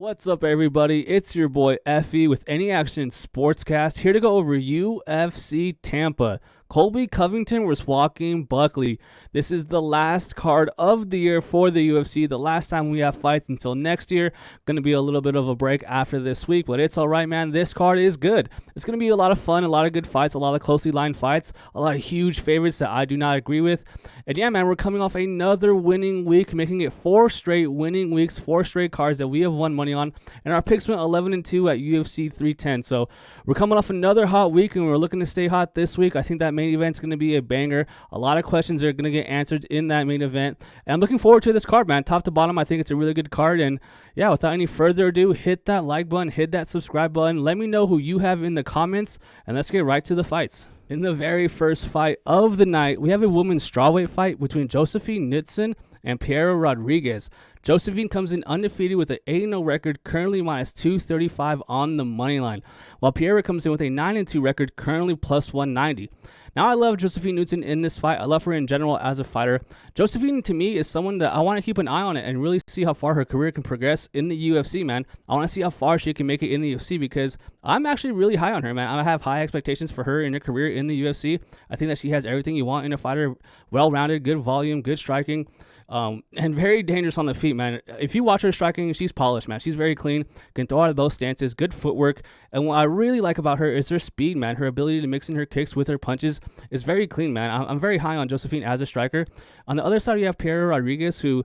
What's up, everybody? It's your boy Effie with Any Action Sportscast, here to go over UFC Tampa. Colby Covington was walking Buckley. This is the last card of the year for the UFC. The last time we have fights until next year. Going to be a little bit of a break after this week, but it's all right, man. This card is good. It's going to be a lot of fun, a lot of good fights, a lot of closely lined fights, a lot of huge favorites that I do not agree with. And yeah, man, we're coming off another winning week, making it 4 straight winning weeks, 4 straight cards that we have won money on. And our picks went 11-2 at UFC 310. So we're coming off another hot week, and we're looking to stay hot this week. I think that main event's going to be a banger. A lot of questions are going to get answered in that main event. And I'm looking forward to this card, man. Top to bottom, I think it's a really good card. And yeah, without any further ado, hit that like button, hit that subscribe button. Let me know who you have in the comments, and let's get right to the fights. In the very first fight of the night, we have a women's strawweight fight between Josefine Knutsson and Piera Rodriguez. Josefine comes in undefeated with an 8-0 record, currently minus 235 on the money line, while Piera comes in with a 9-2 record, currently plus 190. Now, I love Josefine Knutsson in this fight. I love her in general as a fighter. Josefine, to me, is someone that I want to keep an eye on it and really see how far her career can progress in the UFC, man. I want to see how far she can make it in the UFC because I'm actually really high on her, man. I have high expectations for her in her career in the UFC. I think that she has everything you want in a fighter, well-rounded, good volume, good striking. And very dangerous on the feet, man. If you watch her striking, she's polished, man. She's very clean, can throw out of both stances, good footwork. And what I really like about her is her speed, man. Her ability to mix in her kicks with her punches is very clean, man. I'm very high on Josefine as a striker. On the other side, you have Piera Rodriguez, who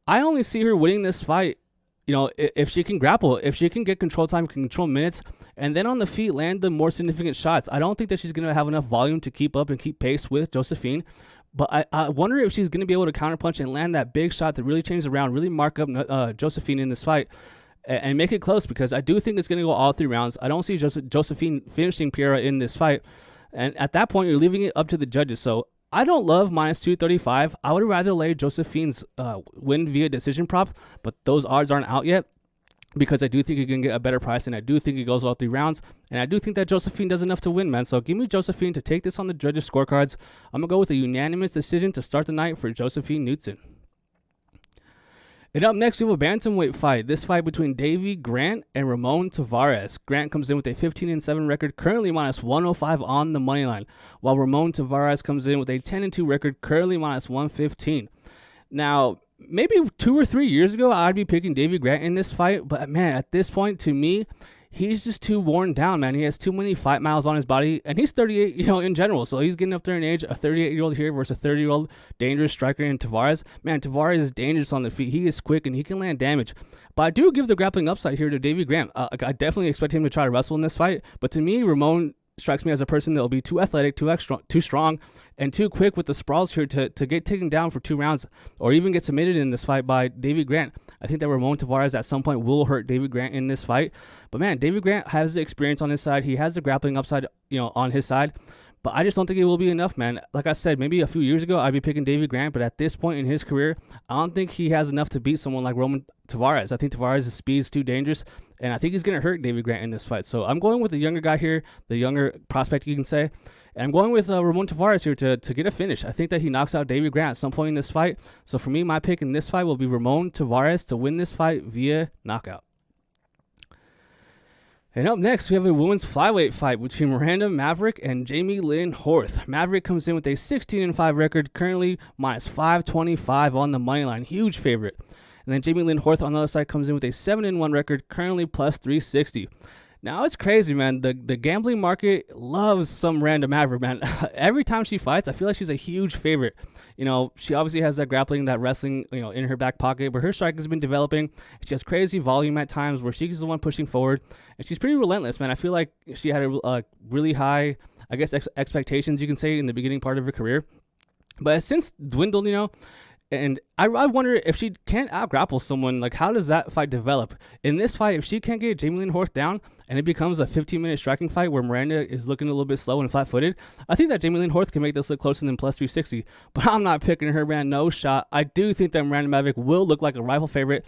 I only see her winning this fight, you know, if she can grapple, if she can get control time, control minutes, and then on the feet land the more significant shots. I don't think that she's going to have enough volume to keep up and keep pace with Josefine. But I wonder if she's going to be able to counterpunch and land that big shot that really changes around, really mark up Josefine in this fight and make it close, because I do think it's going to go all 3 rounds. I don't see Josefine finishing Piera in this fight. And at that point, you're leaving it up to the judges. So I don't love minus 235. I would rather lay Josephine's win via decision prop, but those odds aren't out yet, because I do think you can get a better price, and I do think it goes all 3 rounds, and I do think that Josefine does enough to win, man. So give me Josefine to take this on the judges' scorecards. I'm going to go with a unanimous decision to start the night for Josefine Knutsson. And up next, we have a bantamweight fight. This fight between Davey Grant and Ramon Taveras. Grant comes in with a 15-7 record, currently minus 105 on the money line, while Ramon Taveras comes in with a 10-2 record, currently minus 115. Now, maybe 2 or 3 years ago, I'd be picking Davey Grant in this fight. But, man, at this point, to me, he's just too worn down, man. He has too many fight miles on his body. And he's 38, in general. So he's getting up there in age. A 38-year-old here versus a 30-year-old dangerous striker in Taveras. Man, Taveras is dangerous on the feet. He is quick and he can land damage. But I do give the grappling upside here to Davey Grant. I definitely expect him to try to wrestle in this fight. But to me, Ramon strikes me as a person that will be too athletic, too strong, and too quick with the sprawls here to get taken down for 2 rounds or even get submitted in this fight by Davey Grant. I think that Ramon Taveras at some point will hurt Davey Grant in this fight. But man, Davey Grant has the experience on his side. He has the grappling upside, on his side. But I just don't think it will be enough, man. Like I said, maybe a few years ago, I'd be picking Davey Grant. But at this point in his career, I don't think he has enough to beat someone like Ramon Taveras. I think Taveras' speed is too dangerous. And I think he's going to hurt Davey Grant in this fight. So I'm going with the younger guy here, the younger prospect, you can say. And I'm going with Ramon Taveras here to get a finish. I think that he knocks out Davey Grant at some point in this fight. So for me, my pick in this fight will be Ramon Taveras to win this fight via knockout. And up next, we have a women's flyweight fight between Miranda Maverick and Jamey-Lyn Horth. Maverick comes in with a 16-5 record, currently minus 525 on the money line. Huge favorite. And then Jamey-Lyn Horth on the other side comes in with a 7-1 record, currently plus 360. Now, it's crazy, man. The gambling market loves some Miranda Maverick, man. Every time she fights, I feel like she's a huge favorite. She obviously has that grappling, that wrestling, in her back pocket, but her strike has been developing. She has crazy volume at times where she's the one pushing forward, and she's pretty relentless, man. I feel like she had a really high, I guess, expectations, you can say, in the beginning part of her career. But has since dwindled, and I wonder if she can't out-grapple someone, like how does that fight develop? In this fight, if she can't get Jamey-Lyn Horth down and it becomes a 15-minute striking fight where Miranda is looking a little bit slow and flat-footed, I think that Jamey-Lyn Horth can make this look closer than plus 360. But I'm not picking her, man. No shot. I do think that Miranda Maverick will look like a rival favorite,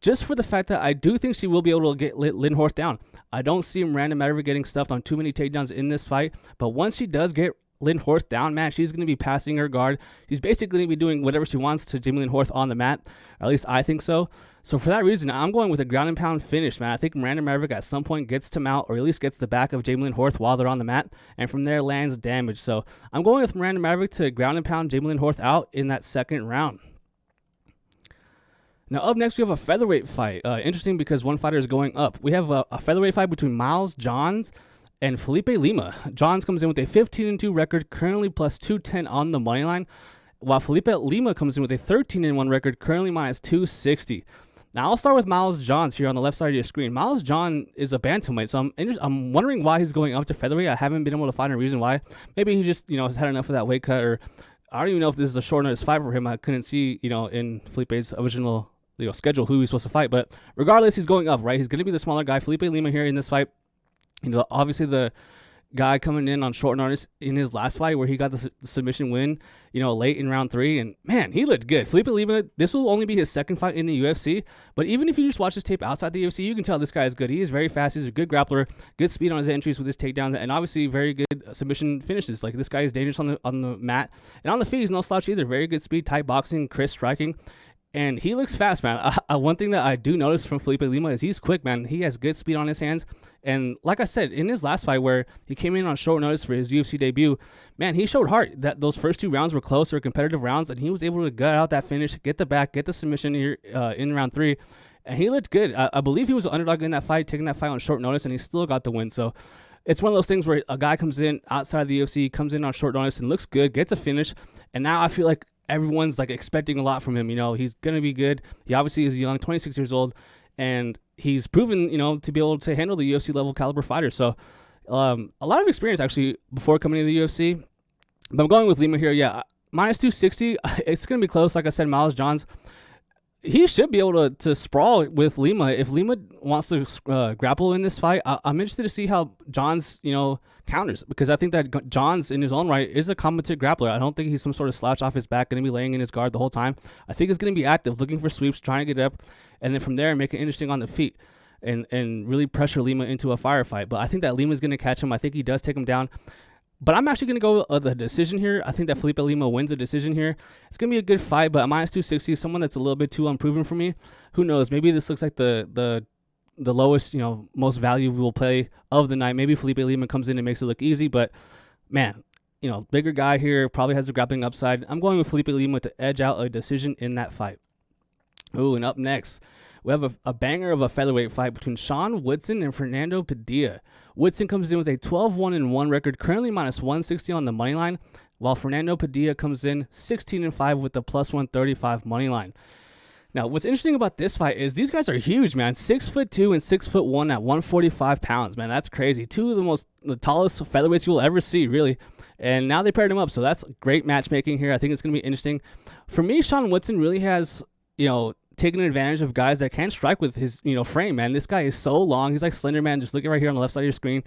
just for the fact that I do think she will be able to get Lyn Horth down. I don't see Miranda Maverick getting stuffed on too many takedowns in this fight, but once she does get Lyn Horth down, man, she's going to be passing her guard. She's basically going to be doing whatever she wants to Jamey-Lyn Horth on the mat, or at least I think so. So for that reason, I'm going with a ground and pound finish, man. I think Miranda Maverick at some point gets to mount, or at least gets the back of Jamey-Lyn Horth while they're on the mat, and from there lands damage. So I'm going with Miranda Maverick to ground and pound Jamey-Lyn Horth out in that second round. Now up next, we have a featherweight fight. Interesting because one fighter is going up. We have a featherweight fight between Miles Johns and Felipe Lima. Johns comes in with a 15-2 record, currently plus 210 on the money line, while Felipe Lima comes in with a 13-1 record, currently minus 260. Now, I'll start with Miles Johns here on the left side of your screen. Miles John is a bantamweight, so I'm wondering why he's going up to featherweight. I haven't been able to find a reason why. Maybe he just, has had enough of that weight cut, or I don't even know if this is a short notice fight for him. I couldn't see, in Felipe's original, schedule who he's supposed to fight. But regardless, he's going up, right? He's going to be the smaller guy. Felipe Lima here in this fight. Obviously the guy coming in on short notice in his last fight where he got the submission win, late in round 3. And, man, he looked good. Felipe Lima, this will only be his second fight in the UFC. But even if you just watch his tape outside the UFC, you can tell this guy is good. He is very fast. He's a good grappler, good speed on his entries with his takedowns, and obviously very good submission finishes. Like, this guy is dangerous on the mat. And on the feet, he's no slouch either. Very good speed, tight boxing, crisp striking. And he looks fast, man. One thing that I do notice from Felipe Lima is he's quick, man. He has good speed on his hands. And like I said, in his last fight where he came in on short notice for his UFC debut, man, he showed heart. That those first 2 rounds were close, or competitive rounds, and he was able to gut out that finish, get the back, get the submission here in round 3. And he looked good. I believe he was an underdog in that fight, taking that fight on short notice, and he still got the win. So it's one of those things where a guy comes in outside the UFC, comes in on short notice and looks good, gets a finish, and now I feel like everyone's expecting a lot from him. He's going to be good. He obviously is young, 26 years old, and he's proven, to be able to handle the UFC level caliber fighter. So a lot of experience actually before coming to the UFC. But I'm going with Lima here. Yeah, minus 260. It's going to be close. Like I said, Miles Johns, he should be able to sprawl with Lima. If Lima wants to grapple in this fight, I'm interested to see how Johns, counters, because I think that Johns in his own right is a competent grappler. I don't think he's some sort of slouch off his back, going to be laying in his guard the whole time. I think he's going to be active, looking for sweeps, trying to get up, and then from there make it interesting on the feet and really pressure Lima into a firefight. But I think that Lima's going to catch him. I think he does take him down. But I'm actually going to go with the decision here. I think that Felipe Lima wins a decision here. It's going to be a good fight, but at minus 260, someone that's a little bit too unproven for me. Who knows? Maybe this looks like the lowest, most valuable play of the night. Maybe Felipe Lima comes in and makes it look easy, but man, bigger guy here, probably has the grappling upside. I'm going with Felipe Lima to edge out a decision in that fight. Ooh, and up next, we have a banger of a featherweight fight between Sean Woodson and Fernando Padilla. Woodson comes in with a 12-1-1 record, currently minus 160 on the money line, while Fernando Padilla comes in 16-5 with the plus 135 money line. Now, what's interesting about this fight is these guys are huge, man. 6'2" and 6'1" at 145 pounds, man. That's crazy. 2 of the tallest featherweights you'll ever see, really. And now they paired them up, so that's great matchmaking here. I think it's going to be interesting. For me, Sean Woodson really has, taking advantage of guys that can strike with his, frame, man. This guy is so long. He's like Slender Man. Just look at right here on the left side of your screen.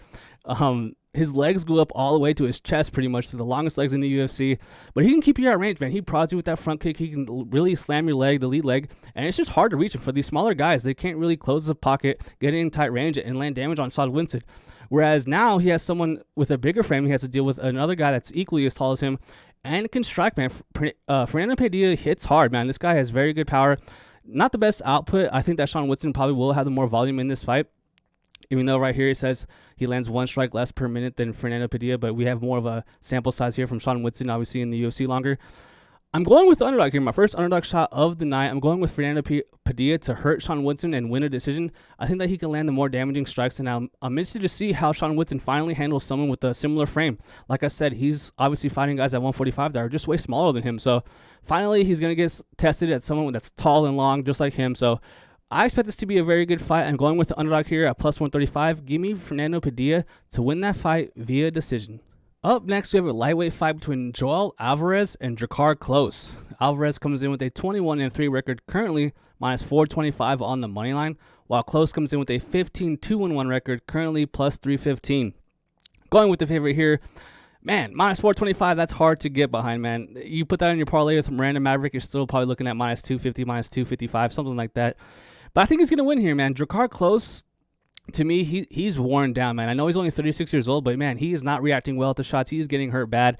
His legs go up all the way to his chest, pretty much, to the longest legs in the UFC. But he can keep you at range, man. He prods you with that front kick. He can really slam your leg, the lead leg. And it's just hard to reach him. For these smaller guys, they can't really close the pocket, get in tight range, and land damage on Sean Woodson. Whereas now he has someone with a bigger frame. He has to deal with another guy that's equally as tall as him and can strike, man. Fernando Padilla hits hard, man. This guy has very good power. Not the best output. I think that Sean Woodson probably will have the more volume in this fight. Even though right here it says he lands 1 strike less per minute than Fernando Padilla, but we have more of a sample size here from Sean Woodson, obviously in the UFC longer. I'm going with the underdog here. My first underdog shot of the night. I'm going with Fernando Padilla to hurt Sean Woodson and win a decision. I think that he can land the more damaging strikes, and I'm interested to see how Sean Woodson finally handles someone with a similar frame. Like I said, he's obviously fighting guys at 145 that are just way smaller than him. So finally, he's going to get tested at someone that's tall and long, just like him. So I expect this to be a very good fight. I'm going with the underdog here at plus 135. Give me Fernando Padilla to win that fight via decision. Up next, we have a lightweight fight between Joel Alvarez and Drakkar Klose. Alvarez comes in with a 21-3 record, currently minus 425 on the money line, while Klose comes in with a 15-2-1 record, currently plus 315. Going with the favorite here, man, minus 425, that's hard to get behind, man. You put that in your parlay with Miranda Maverick, you're still probably looking at minus 250, minus 255, something like that. But I think he's going to win here, man. Drakkar Klose, to me, he's worn down, man. I know he's only 36 years old, but man, he is not reacting well to shots. He's getting hurt bad.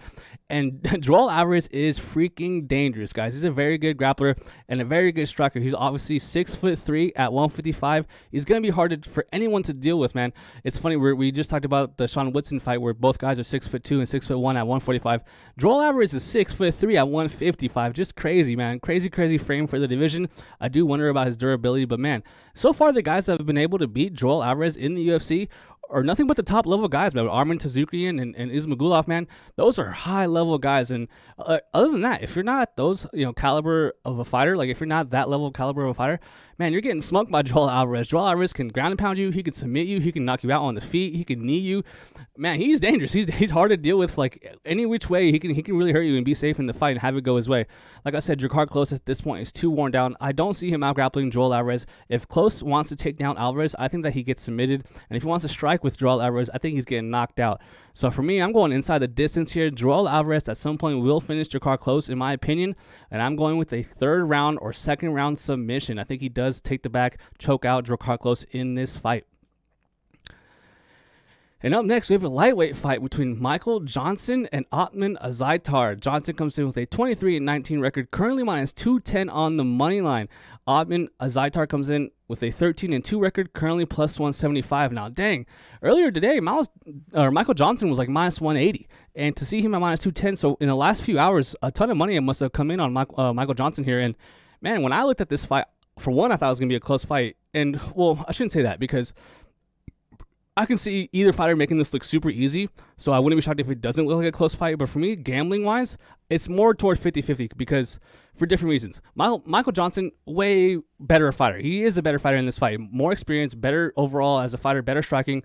And Joel Alvarez is freaking dangerous, guys. He's a very good grappler and a very good striker. He's obviously 6'3" at 155. He's gonna be hard for anyone to deal with, man. It's funny, we just talked about the Sean Woodson fight where both guys are 6'2" and 6'1" at 145. Joel Alvarez is 6'3" at 155. Just crazy, man. Crazy frame for the division. I do wonder about his durability, but man, so far the guys that have been able to beat Joel Alvarez in the UFC are nothing but the top level guys, man. Arman Tazukrian and Ismagulov, man. Those are high level guys. And other than that, if you're not those, caliber of a fighter, like if you're not that level caliber of a fighter, man, you're getting smoked by Joel Alvarez. Joel Alvarez can ground and pound you. He can submit you. He can knock you out on the feet. He can knee you. Man, he's dangerous. He's hard to deal with. Like any which way, he can really hurt you and be safe in the fight and have it go his way. Like I said, Drakkar Klose at this point is too worn down. I don't see him out grappling Joel Alvarez. If Klose wants to take down Alvarez, I think that he gets submitted. And if he wants to strike with Joel Alvarez, I think he's getting knocked out. So for me, I'm going inside the distance here. Joel Alvarez at some point will finish Drakkar Klose, in my opinion. And I'm going with a third round or second round submission. I think he does take the back, choke out Drakkar Klose in this fight. And up next, we have a lightweight fight between Michael Johnson and Ottman Azaitar. Johnson comes in with a 23-19 record, currently minus 210 on the money line. Ottman Azaitar comes in with a 13-2 record, currently plus 175. Now, dang, earlier today, Michael Johnson was like minus 180. And to see him at minus 210, so in the last few hours, a ton of money must have come in on Michael Johnson here. And man, when I looked at this fight, for one, I thought it was going to be a close fight. And, well, I shouldn't say that because I can see either fighter making this look super easy, so I wouldn't be shocked if it doesn't look like a close fight. But for me, gambling-wise, it's more toward 50-50 because for different reasons. Michael Johnson, way better fighter. He is a better fighter in this fight. More experience, better overall as a fighter, better striking,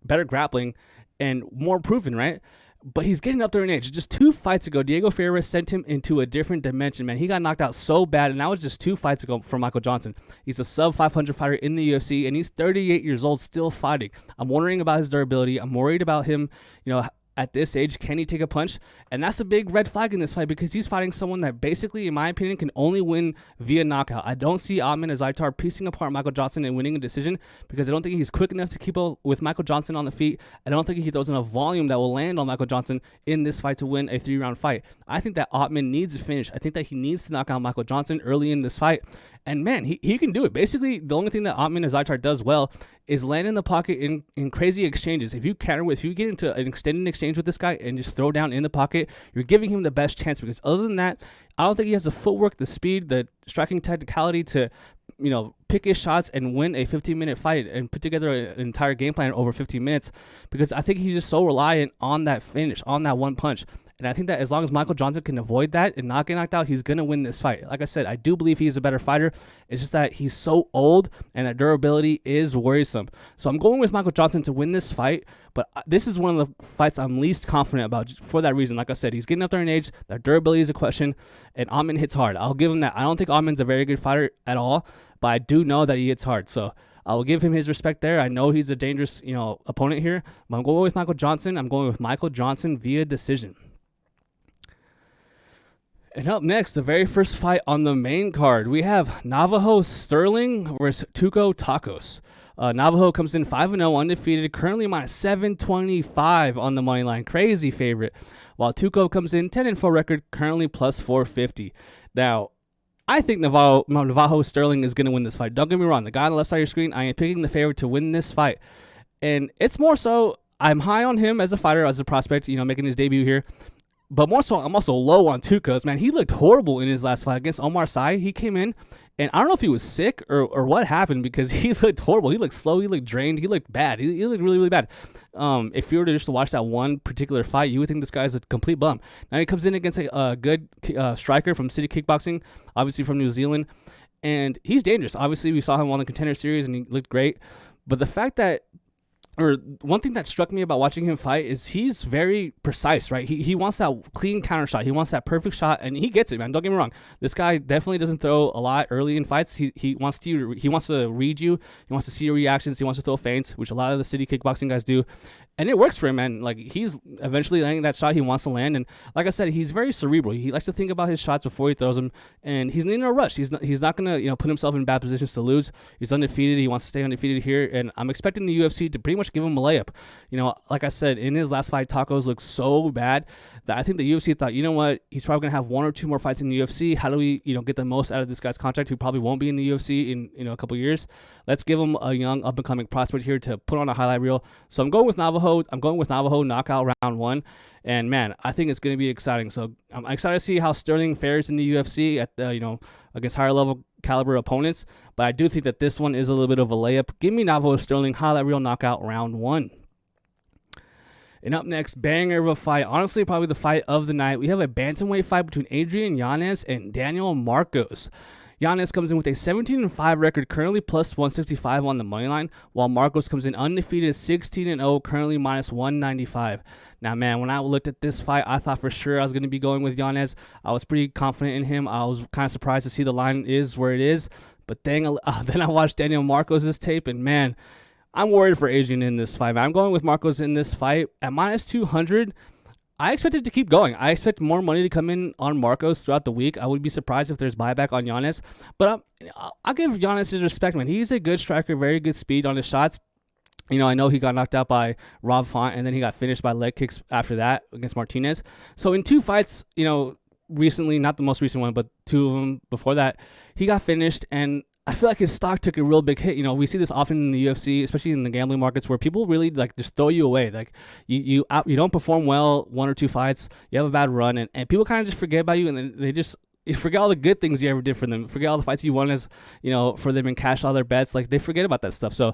better grappling, and more proven, right? But he's getting up there in age. Just 2 fights ago, Diego Ferreira sent him into a different dimension, man. He got knocked out so bad, and that was just 2 fights ago for Michael Johnson. He's a sub-500 fighter in the UFC, and he's 38 years old, still fighting. I'm wondering about his durability. I'm worried about him, at this age, can he take a punch? And that's a big red flag in this fight because he's fighting someone that basically, in my opinion, can only win via knockout. I don't see Ottman Azaitar piecing apart Michael Johnson and winning a decision because I don't think he's quick enough to keep up with Michael Johnson on the feet. I don't think he throws enough volume that will land on Michael Johnson in this fight to win a 3-round fight. I think that Ottman needs a finish. I think that he needs to knock out Michael Johnson early in this fight. And man, he can do it. Basically, the only thing that Ottman Azaitar does well is land in the pocket in crazy exchanges. If you get into an extended exchange with this guy and just throw down in the pocket, you're giving him the best chance because other than that, I don't think he has the footwork, the speed, the striking technicality to, pick his shots and win a 15-minute fight and put together an entire game plan over 15 minutes because I think he's just so reliant on that finish, on that one punch. And I think that as long as Michael Johnson can avoid that and not get knocked out, he's going to win this fight. Like I said, I do believe he's a better fighter. It's just that he's so old and that durability is worrisome. So I'm going with Michael Johnson to win this fight, but this is one of the fights I'm least confident about for that reason. Like I said, he's getting up there in age. That durability is a question, and Ottman hits hard. I'll give him that. I don't think Ottman's a very good fighter at all, but I do know that he hits hard. So I will give him his respect there. I know he's a dangerous, opponent here, but I'm going with Michael Johnson. I'm going with Michael Johnson via decision. And up next, the very first fight on the main card, we have Navajo Stirling versus Tuco Tokkos. Navajo comes in 5-0, undefeated, currently minus 725 on the money line. Crazy favorite. While Tuco comes in 10-4 record, currently plus 450. Now, I think Navajo Stirling is going to win this fight. Don't get me wrong. The guy on the left side of your screen, I am picking the favorite to win this fight. And it's more so, I'm high on him as a fighter, as a prospect, making his debut here. But more so, I'm also low on Tuco's. Man, he looked horrible in his last fight against Omar Sy. He came in, and I don't know if he was sick or what happened because he looked horrible. He looked slow. He looked drained. He looked bad. He looked really, really bad. If you were to just watch that one particular fight, you would think this guy's a complete bum. Now he comes in against a good striker from City Kickboxing, obviously from New Zealand, and he's dangerous. Obviously, we saw him on the Contender Series, and he looked great. But the fact that one thing that struck me about watching him fight is he's very precise, right? He wants that clean counter shot. He wants that perfect shot, and he gets it, man. Don't get me wrong. This guy definitely doesn't throw a lot early in fights. He wants to read you. He wants to see your reactions. He wants to throw feints, which a lot of the City Kickboxing guys do. And it works for him, man. Like, he's eventually landing that shot he wants to land. And like I said, he's very cerebral. He likes to think about his shots before he throws them. And he's in a rush. He's not going to, put himself in bad positions to lose. He's undefeated. He wants to stay undefeated here. And I'm expecting the UFC to pretty much give him a layup. Like I said, in his last fight, Tokkos looked so bad that I think the UFC thought, you know what, he's probably going to have one or two more fights in the UFC. How do we, get the most out of this guy's contract who probably won't be in the UFC in, a couple years? Let's give him a young up-and-coming prospect here to put on a highlight reel. So I'm going with Navajo. Knockout round 1. And, man, I think it's going to be exciting. So I'm excited to see how Stirling fares in the UFC at against higher-level caliber opponents. But I do think that this one is a little bit of a layup. Give me Navajo Stirling, highlight reel knockout round 1. And up next, banger of a fight. Honestly, probably the fight of the night. We have a bantamweight fight between Adrian Yanez and Daniel Marcos. Yanez comes in with a 17-5 record, currently plus 165 on the money line, while Marcos comes in undefeated, 16-0, currently minus 195. Now, man, when I looked at this fight, I thought for sure I was going to be going with Yanez. I was pretty confident in him. I was kind of surprised to see the line is where it is. But then I watched Daniel Marcos' tape, and, man, I'm worried for Adrian in this fight. I'm going with Marcos in this fight at minus 200. I expect it to keep going. I expect more money to come in on Marcos throughout the week. I would be surprised if there's buyback on Yanez. But I'll give Yanez his respect, man. He's a good striker, very good speed on his shots. I know he got knocked out by Rob Font, and then he got finished by leg kicks after that against Martinez. So in 2 fights, recently, not the most recent one, but 2 of them before that, he got finished, and I feel like his stock took a real big hit. We see this often in the UFC, especially in the gambling markets, where people really just throw you away. Like you don't perform well 1 or 2 fights, you have a bad run, and people kind of just forget about you, and then you forget all the good things you ever did for them. Forget all the fights you won for them and cash all their bets. Like, they forget about that stuff. So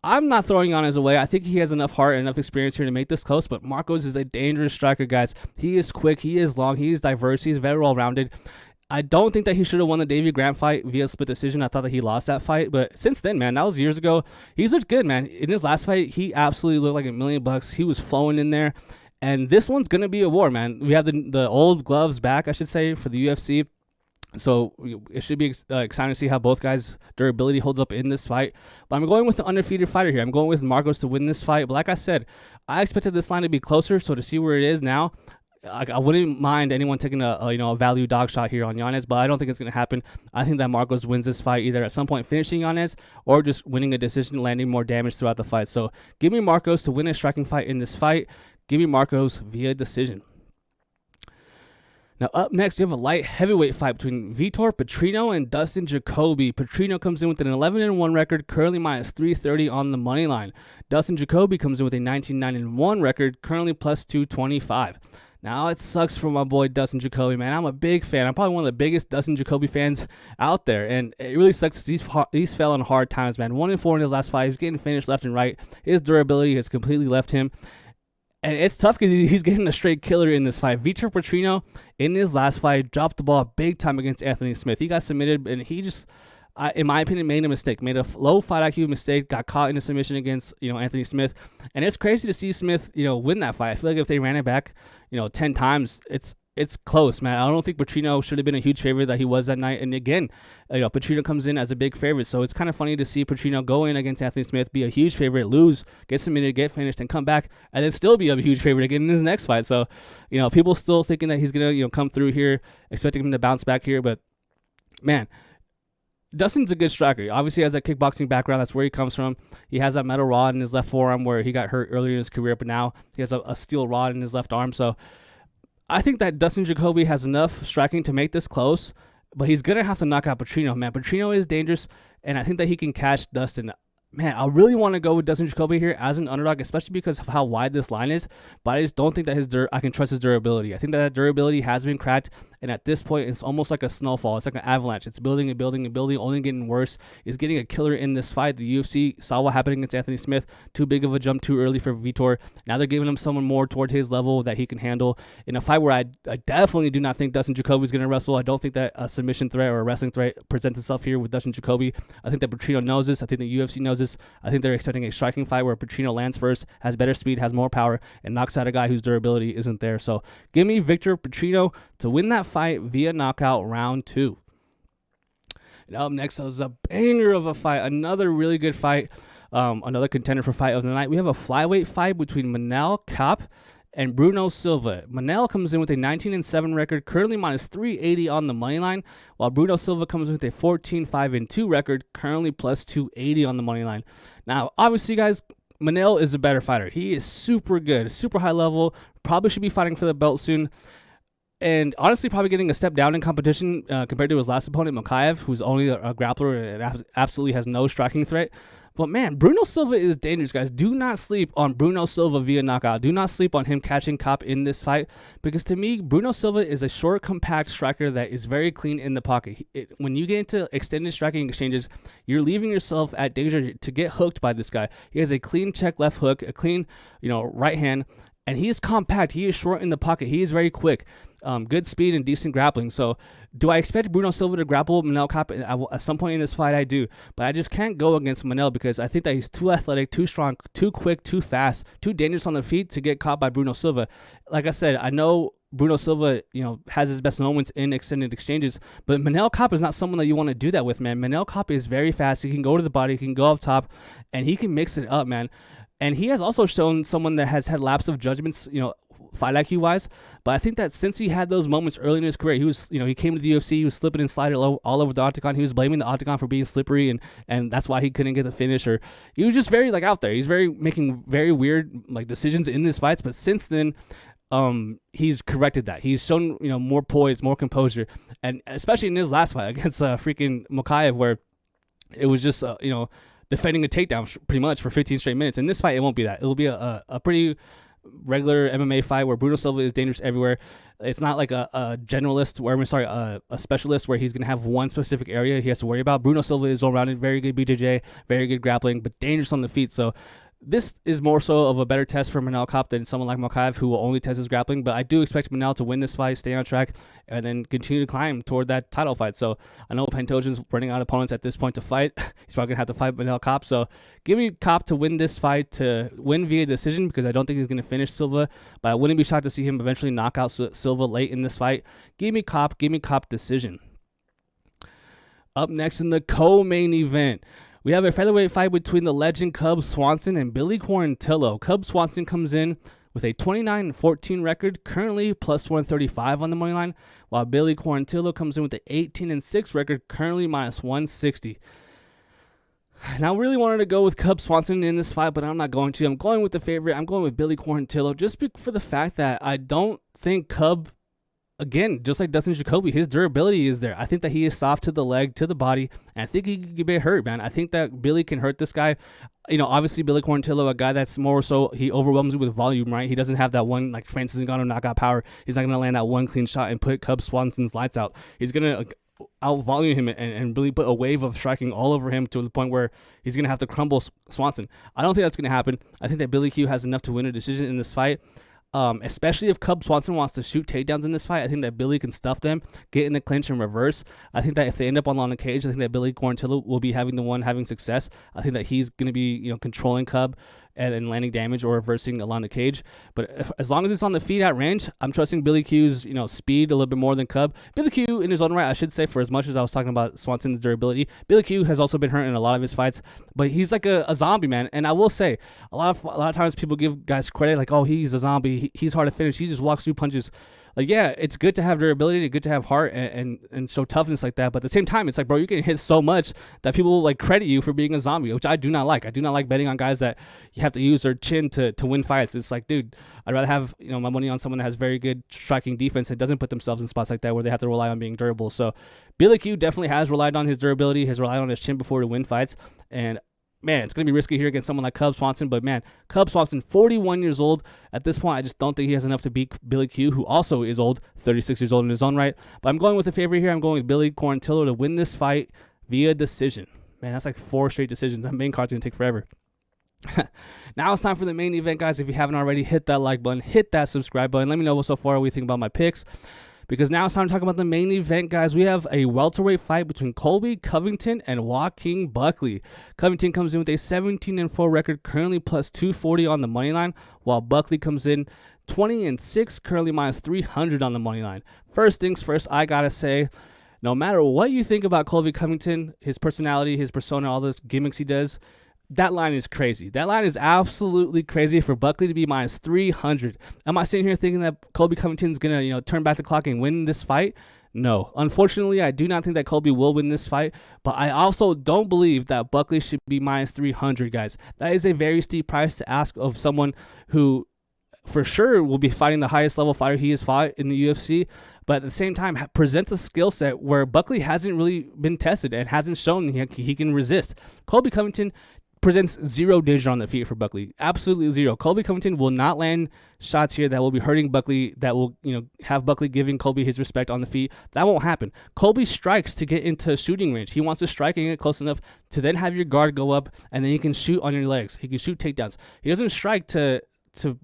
I'm not throwing Yanez away. I think he has enough heart and enough experience here to make this close, but Marcos is a dangerous striker, guys. He is quick, he is long, he is diverse, he's very well-rounded. I don't think that he should have won the Davey Grant fight via split decision. I thought that he lost that fight. But since then, man, that was years ago. He's looked good, man. In his last fight, he absolutely looked like $1 million. He was flowing in there. And this one's going to be a war, man. We have the old gloves back, I should say, for the UFC. So it should be exciting to see how both guys' durability holds up in this fight. But I'm going with the undefeated fighter here. I'm going with Marcos to win this fight. But like I said, I expected this line to be closer. So to see where it is now, I wouldn't mind anyone taking a value dog shot here on Yanez, but I don't think it's going to happen. I think that Marcos wins this fight either at some point finishing Yanez or just winning a decision, landing more damage throughout the fight. So give me Marcos to win a striking fight in this fight. Give me Marcos via decision. Now, up next, you have a light heavyweight fight between Vitor Petrino and Dustin Jacoby. Petrino comes in with an 11-1 record, currently minus 330 on the money line. Dustin Jacoby comes in with a 19-9-1 record, currently plus 225. Now, it sucks for my boy Dustin Jacoby, man. I'm a big fan. I'm probably one of the biggest Dustin Jacoby fans out there. And it really sucks because he's fell on hard times, man. 1-4 in his last fight. He's getting finished left and right. His durability has completely left him. And it's tough because he's getting a straight killer in this fight. Vitor Petrino, in his last fight, dropped the ball big time against Anthony Smith. He got submitted, and he just, in my opinion, made a mistake. Made a low fight IQ mistake. Got caught in a submission against, Anthony Smith. And it's crazy to see Smith, win that fight. I feel like if they ran it back, 10 times, it's close, man. I don't think Petrino should have been a huge favorite that he was that night. And again, Petrino comes in as a big favorite. So it's kind of funny to see Petrino go in against Anthony Smith, be a huge favorite, lose, get submitted, get finished, and come back, and then still be a huge favorite again in his next fight. So, people still thinking that he's going to, come through here, expecting him to bounce back here. But, man, Dustin's a good striker. Obviously, he has that kickboxing background. That's where he comes from. He has that metal rod in his left forearm where he got hurt earlier in his career, but now he has a steel rod in his left arm. So I think that Dustin Jacoby has enough striking to make this close, but he's going to have to knock out Petrino, man. Petrino is dangerous, and I think that he can catch Dustin. Man, I really want to go with Dustin Jacoby here as an underdog, especially because of how wide this line is, but I just don't think that I can trust his durability. I think that durability has been cracked, and at this point, it's almost like a snowfall. It's like an avalanche. It's building and building and building, only getting worse. He's getting a killer in this fight. The UFC saw what happened against Anthony Smith. Too big of a jump too early for Vitor. Now they're giving him someone more toward his level that he can handle in a fight where I definitely do not think Dustin Jacoby is going to wrestle. I don't think that a submission threat or a wrestling threat presents itself here with Dustin Jacoby. I think that Petrino knows this. I think the UFC knows this. I think they're expecting a striking fight where Petrino lands first, has better speed, has more power, and knocks out a guy whose durability isn't there. So give me Vitor Petrino to win that fight via knockout round 2. And up next was a banger of a fight, another really good fight. another contender for fight of the night. We have a flyweight fight between Manel Kape and Bruno Silva. Manel comes in with a 19-7 record, currently minus 380 on the money line, while Bruno Silva comes in with a 14-5-2 record, currently plus 280 on the money line. Now, obviously, guys, Manel is a better fighter. He is super good, super high level, probably should be fighting for the belt soon. And honestly, probably getting a step down in competition compared to his last opponent, Mokaev, who's only a grappler and absolutely has no striking threat. But man, Bruno Silva is dangerous, guys. Do not sleep on Bruno Silva via knockout. Do not sleep on him catching Kape in this fight, because to me, Bruno Silva is a short, compact striker that is very clean in the pocket. When you get into extended striking exchanges, you're leaving yourself at danger to get hooked by this guy. He has a clean check left hook, a clean, right hand, and he is compact. He is short in the pocket. He is very quick. Good speed and decent grappling. So do I expect Bruno Silva to grapple Manel Kape at some point in this fight? I do. But I just can't go against Manel because I think that he's too athletic, too strong, too quick, too fast, too dangerous on the feet to get caught by Bruno Silva. Like I said, I know Bruno Silva, has his best moments in extended exchanges, but Manel Kape is not someone that you want to do that with, man. Manel Kape is very fast. He can go to the body, he can go up top, and he can mix it up, man. And he has also shown someone that has had lapse of judgments, fight IQ wise. But I think that since he had those moments early in his career, he was, he came to the UFC, he was slipping and sliding all over the octagon. He was blaming the octagon for being slippery, and that's why he couldn't get the finish. Or he was just very out there. He's making very weird decisions in his fights. But since then, he's corrected that. He's shown more poise, more composure, and especially in his last fight against freaking Mokaev, where it was just defending a takedown pretty much for 15 straight minutes. In this fight, it won't be that. It'll be a pretty regular MMA fight where Bruno Silva is dangerous everywhere. It's not like a generalist, a specialist where he's going to have one specific area he has to worry about. Bruno Silva is all-rounded, very good BJJ, very good grappling, but dangerous on the feet. So this is more so of a better test for Manel Kape than someone like Mokaev, who will only test his grappling. But I do expect Manel to win this fight, stay on track, and then continue to climb toward that title fight. So I know Pantojan's running out of opponents at this point to fight. He's probably going to have to fight Manel Kape. So give me Kape to win this fight, to win via decision, because I don't think he's going to finish Silva. But I wouldn't be shocked to see him eventually knock out Silva late in this fight. Give me Kape decision. Up next in the co-main event, we have a featherweight fight between the legend Cub Swanson and Billy Quarantillo. Cub Swanson comes in with a 29-14 record, currently plus 135 on the money line, while Billy Quarantillo comes in with an 18-6 record, currently minus 160. Now, I really wanted to go with Cub Swanson in this fight, but I'm not going to. I'm going with the favorite. I'm going with Billy Quarantillo just for the fact that I don't think Cub, again, just like Dustin Jacoby, his durability is there. I think that he is soft to the leg, to the body, and I think he could get hurt, man. I think that Billy can hurt this guy. Obviously, Billy Quarantillo, a guy that's more so, he overwhelms you with volume, right? He doesn't have that one, like Francis Ngannou knockout power. He's not going to land that one clean shot and put Cub Swanson's lights out. He's going to out-volume him and really put a wave of striking all over him to the point where he's going to have to crumble Swanson. I don't think that's going to happen. I think that Billy Q has enough to win a decision in this fight. Especially if Cub Swanson wants to shoot takedowns in this fight. I think that Billy can stuff them, get in the clinch and reverse. I think that if they end up on the cage, I think that Billy Quarantillo will be having success. I think that he's going to be, controlling Cub and landing damage or reversing along the cage. But as long as it's on the feet at range, I'm trusting Billy Q's, speed a little bit more than Cub. Billy Q, in his own right, I should say, for as much as I was talking about Swanson's durability, Billy Q has also been hurt in a lot of his fights, but he's like a zombie, man. And I will say, a lot of times people give guys credit, like, oh, he's a zombie, he's hard to finish, he just walks through punches. Like, yeah, it's good to have durability, good to have heart and show toughness like that. But at the same time, it's like, bro, you can hit so much that people will credit you for being a zombie, which I do not like. I do not like betting on guys that you have to use their chin to win fights. It's like, dude, I'd rather have my money on someone that has very good striking defense and doesn't put themselves in spots like that where they have to rely on being durable. So Billy Q definitely has relied on his durability, has relied on his chin before to win fights. And man, it's going to be risky here against someone like Cub Swanson. But, man, Cub Swanson, 41 years old. At this point, I just don't think he has enough to beat Billy Q, who also is old, 36 years old in his own right. But I'm going with the favorite here. I'm going with Billy Quarantillo to win this fight via decision. Man, that's like 4 straight decisions. That main card's going to take forever. Now it's time for the main event, guys. If you haven't already, hit that like button, hit that subscribe button. Let me know what so far we think about my picks, because now it's time to talk about the main event, guys. We have a welterweight fight between Colby Covington and Joaquin Buckley. Covington comes in with a 17-4 record, currently plus 240 on the money line, while Buckley comes in 20-6, currently minus 300 on the money line. First things first, I gotta say, no matter what you think about Colby Covington, his personality, his persona, all those gimmicks he does, That line is crazy. That line is absolutely crazy for Buckley to be minus 300. Am I sitting here thinking that Colby Covington's going to, turn back the clock and win this fight? No. Unfortunately, I do not think that Colby will win this fight, but I also don't believe that Buckley should be minus 300, guys. That is a very steep price to ask of someone who for sure will be fighting the highest level fighter he has fought in the UFC, but at the same time presents a skill set where Buckley hasn't really been tested and hasn't shown he can resist. Colby Covington presents zero danger on the feet for Buckley. Absolutely zero. Colby Covington will not land shots here that will be hurting Buckley, that will, have Buckley giving Colby his respect on the feet. That won't happen. Colby strikes to get into shooting range. He wants to strike and get close enough to then have your guard go up, and then he can shoot on your legs. He can shoot takedowns. He doesn't strike to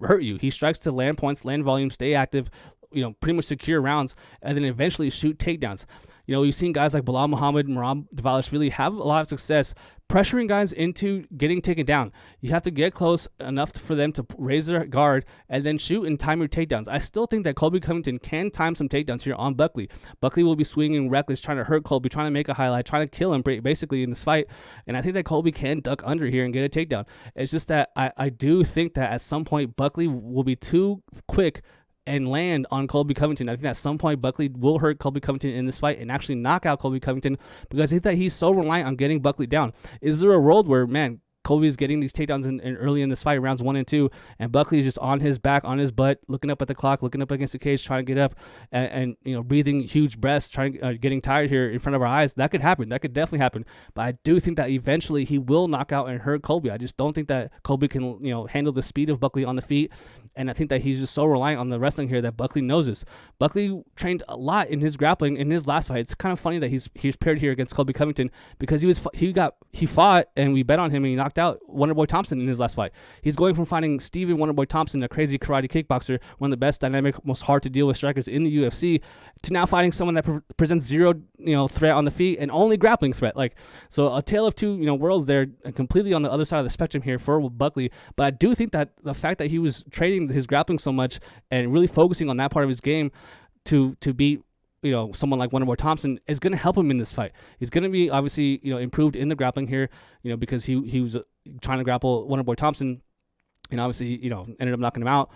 hurt you. He strikes to land points, land volume, stay active, pretty much secure rounds, and then eventually shoot takedowns. We've seen guys like Bilal Muhammad and Miranda really have a lot of success pressuring guys into getting taken down. You have to get close enough for them to raise their guard and then shoot and time your takedowns. I still think that Colby Covington can time some takedowns here on Buckley. Buckley will be swinging reckless, trying to hurt Colby, trying to make a highlight, trying to kill him basically in this fight. And I think that Colby can duck under here and get a takedown. It's just that I do think that at some point Buckley will be too quick and land on Colby Covington. I think at some point Buckley will hurt Colby Covington in this fight and actually knock out Colby Covington, because I think that he's so reliant on getting Buckley down. Is there a world where, Colby is getting these takedowns in early in this fight, rounds 1 and 2, and Buckley is just on his back, on his butt, looking up at the clock, looking up against the cage, trying to get up, and breathing huge breaths, getting tired here in front of our eyes? That could happen. That could definitely happen. But I do think that eventually he will knock out and hurt Colby. I just don't think that Colby can handle the speed of Buckley on the feet. And I think that he's just so reliant on the wrestling here that Buckley knows this. Buckley trained a lot in his grappling in his last fight. It's kind of funny that he's paired here against Colby Covington, because he fought and we bet on him and he knocked out Wonderboy Thompson in his last fight. He's going from fighting Steven Wonderboy Thompson, a crazy karate kickboxer, one of the best dynamic, most hard to deal with strikers in the UFC, to now fighting someone that presents zero threat on the feet and only grappling threat. So a tale of two worlds there, completely on the other side of the spectrum here for Buckley. But I do think that the fact that he was trading his grappling so much and really focusing on that part of his game to beat someone like Wonderboy Thompson is going to help him in this fight. He's going to be obviously improved in the grappling here, because he was trying to grapple Wonderboy Thompson, and obviously ended up knocking him out.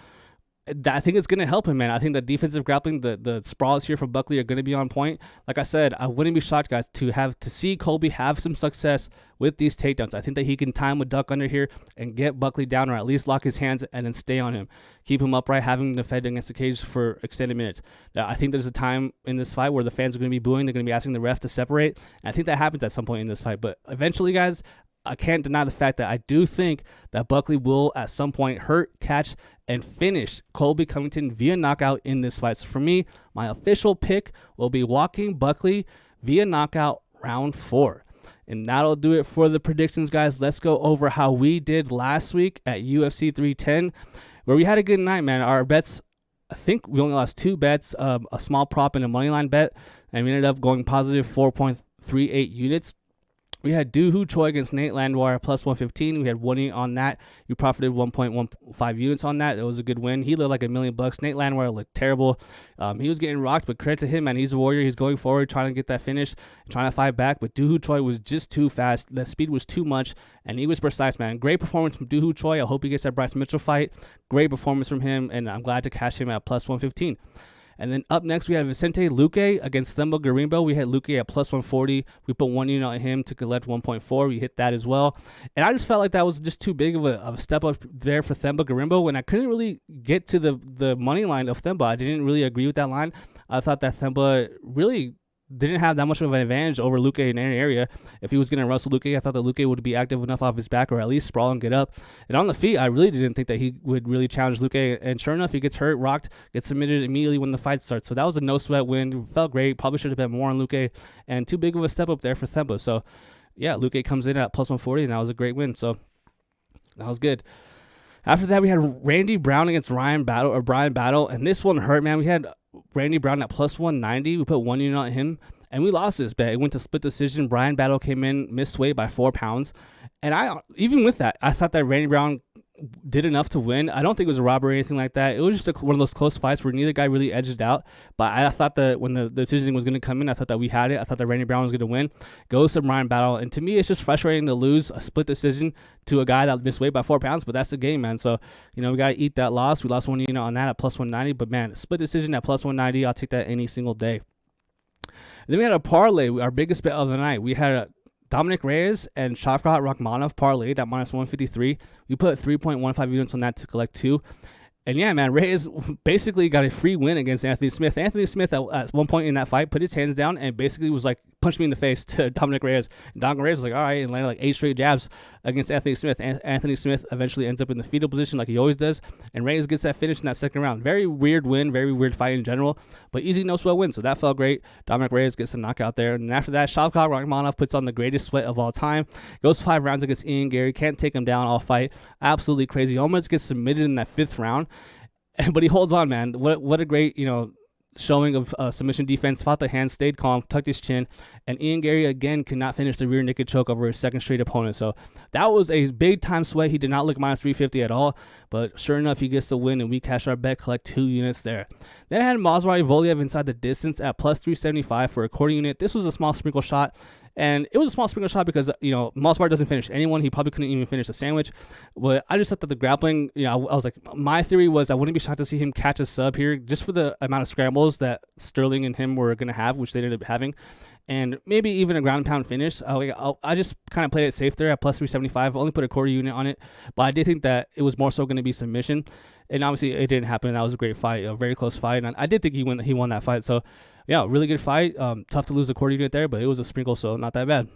I think it's going to help him, man. I think the defensive grappling, the sprawls here from Buckley are going to be on point. Like I said, I wouldn't be shocked, guys, to see Colby have some success with these takedowns. I think that he can time a duck under here and get Buckley down, or at least lock his hands and then stay on him. Keep him upright, having him defend against the cage for extended minutes. I think there's a time in this fight where the fans are going to be booing. They're going to be asking the ref to separate. And I think that happens at some point in this fight. But eventually, guys, I can't deny the fact that I do think that Buckley will at some point hurt, catch, and finish Colby Covington via knockout in this fight. So for me, my official pick will be walking Buckley via knockout round 4. And that'll do it for the predictions, guys. Let's go over how we did last week at UFC 310, where we had a good night, man. Our bets, I think we only lost 2 bets, a small prop and a moneyline bet, and we ended up going positive 4.38 units. We had Doohoo Choi against Nate Landwehr plus 115. We had winning on that. You profited 1.15 units on that. It was a good win. He looked like $1 million. Nate Landwehr looked terrible. He was getting rocked, but credit to him, man. He's a warrior. He's going forward, trying to get that finish, trying to fight back. But Doohoo Choi was just too fast. The speed was too much, and he was precise, man. Great performance from Doohoo Choi. I hope he gets that Bryce Mitchell fight. Great performance from him, and I'm glad to cash him at plus 115. And then up next, we had Vicente Luque against Themba Garimbo. We had Luque at plus 140. We put 1 unit on him to collect 1.4. We hit that as well. And I just felt like that was just too big of a step up there for Themba Garimbo. And I couldn't really get to the money line of Themba. I didn't really agree with that line. I thought that Themba really didn't have that much of an advantage over Luque in any area. If he was going to wrestle Luque, I thought that Luque would be active enough off his back, or at least sprawl and get up. And on the feet, I really didn't think that he would really challenge Luque. And sure enough, he gets hurt, rocked, gets submitted immediately when the fight starts. So that was a no-sweat win. Felt great. Probably should have bet more on Luque. And too big of a step up there for Themba. So, yeah, Luque comes in at plus 140, and that was a great win. So that was good. After that, we had Randy Brown against Brian Battle. And this one hurt, man. We had Randy Brown at plus 190. We put 1 unit on him, and we lost this bet. It went to split decision. Brian Battle came in, missed weight by 4 pounds. And even with that, I thought that Randy Brown did enough to win. I don't think it was a robbery or anything like that. It was just one of those close fights where neither guy really edged it out. But I thought that when the decision was going to come in, I thought that we had it. I thought that Randy Brown was going to win. Goes to Ryan battle. And to me, it's just frustrating to lose a split decision to a guy that missed weight by 4 pounds. But that's the game, man. So, we got to eat that loss. We lost 1 unit on that at plus 190. But, man, split decision at plus 190, I'll take that any single day. And then we had a parlay, our biggest bet of the night. We had a Dominic Reyes and Shavkat Rakhmonov parlayed at minus 153. We put 3.15 units on that to collect 2. And yeah, man, Reyes basically got a free win against Anthony Smith. Anthony Smith at one point in that fight put his hands down and basically was like, punch me in the face to Dominic Reyes. And Dominic Reyes was like, all right, and landed like 8 straight jabs against Anthony Smith. Anthony Smith eventually ends up in the fetal position like he always does. And Reyes gets that finish in that second round. Very weird win, very weird fight in general, but easy no sweat win. So that felt great. Dominic Reyes gets a knockout there. And after that, Shavkat Rakhmonov puts on the greatest sweat of all time. Goes 5 rounds against Ian Gary. Can't take him down all fight. Absolutely crazy. Almost gets submitted in that 5th round. But he holds on, man. What a great, showing of submission defense. Fought the hand, stayed calm, tucked his chin. And Ian Gary, again, could not finish the rear naked choke over his second straight opponent. So that was a big-time sweat. He did not look minus 350 at all. But sure enough, he gets the win, and we cash our bet, collect 2 units there. Then I had Movsar Evloev inside the distance at plus 375 for a quarter unit. This was a small sprinkle shot. And it was a small sprinkle shot because, Movsar doesn't finish anyone. He probably couldn't even finish a sandwich. But I just thought that the grappling, I was like, my theory was I wouldn't be shocked to see him catch a sub here just for the amount of scrambles that Stirling and him were going to have, which they ended up having. And maybe even a ground and pound finish. I just kind of played it safe there at plus 375. I only put a quarter unit on it. But I did think that it was more so going to be submission. And obviously it didn't happen. That was a great fight, a very close fight. And I did think he won that fight. So, yeah, really good fight. Tough to lose a quarter unit there, but it was a sprinkle, so not that bad.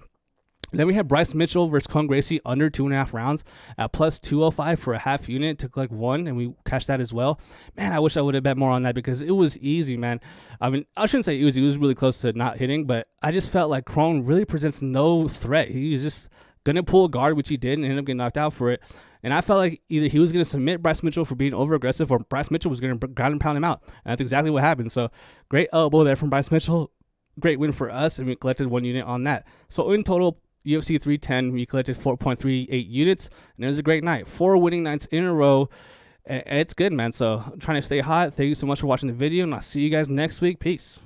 Then we had Bryce Mitchell versus Con Gracie under 2.5 rounds at plus 205 for a half unit to collect 1, and we cashed that as well. Man, I wish I would have bet more on that because it was easy, man. I mean, I shouldn't say easy. It was really close to not hitting, but I just felt like Kron really presents no threat. He was just going to pull a guard, which he did, and ended up getting knocked out for it. And I felt like either he was going to submit Bryce Mitchell for being over-aggressive or Bryce Mitchell was going to ground and pound him out. And that's exactly what happened. So great elbow there from Bryce Mitchell. Great win for us, and we collected 1 unit on that. So in total, UFC 310, we collected 4.38 units, and it was a great night. 4 winning nights in a row, and it's good, man. So I'm trying to stay hot. Thank you so much for watching the video, and I'll see you guys next week. Peace.